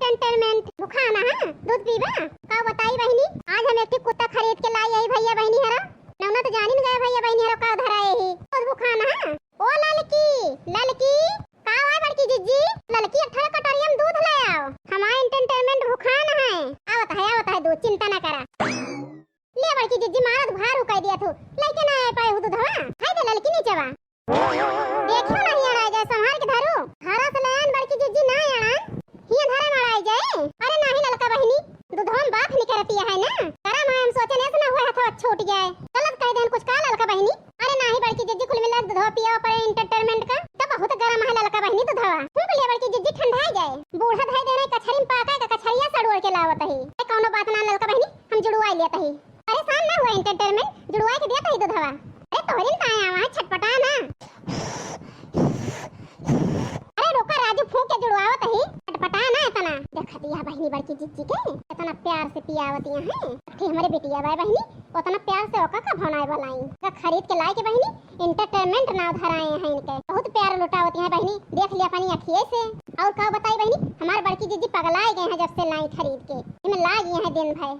Entertainment भूखा ना है दूध पीबा का बताई बहनी। आज हम एक कुत्ता खरीद के लाई आई भैया बहनी हरा नौना तो जानी न गए भैया बहनी हरा का धराए ही दूध भूखा ना है। ओ ललकी ललकी का है बड़की जिज्जी ललकी 18 कटोरी में दूध ले आओ हमारा एंटरटेनमेंट भूखा ना है। आवत है दूध चिंता ना करा ले बड़की जिज्जी मारत भार उकाई दिया तू लेके ना आए पाए दूध हवा हाय दे ललकी नीचे वा देखो नहीं आ जाए संभाल के धरो धारा से लेन बड़की जिज्जी ना आना हिया धारा में आ जाए। अरे नहीं ललका बहनी दूधवा में बात नहीं करती है ना करा मैं हम सोचे ऐसा ना हुआ था छूट जाए गलत कह देन कुछ का ललका बहनी। अरे नहीं बड़की जिज्जी कुल मिला दूधवा पिया पर एंटरटेनमेंट का तो बहुत गरम है ललका बहनी दूधवा फूंक ले बड़की जिज्जी ठंडा जाए बूढ़ा धाई देने कछरी में पाका का कछरिया सड़ुआ के लावत ही कोनो बात ना ललका बहनी हम जुड़वा लेत ही परेशान ना हुआ एंटरटेनमेंट जुड़वा के देत ही दूधवा। अरे तोहरी का आया छटपटा ना राजू फूंक के जुड़वावत ही पटपटा ना इतना देखती है बहनी बड़की जिज्जी के इतना प्यार से पियावती है कि हमारे बिटिया भाई बहनी उतना प्यार से ओका का भनाए वालाई का खरीद के लाए के बहनी एंटरटेनमेंट ना धराए हैं इनके बहुत प्यार लुटावती है बहनी देख लिया अपनी अखिए से। और का बताई बहनी हमारे बड़की जिज्जी पगलाए गए हैं जब से लाई खरीद के इनमें ला गए हैं दिन भर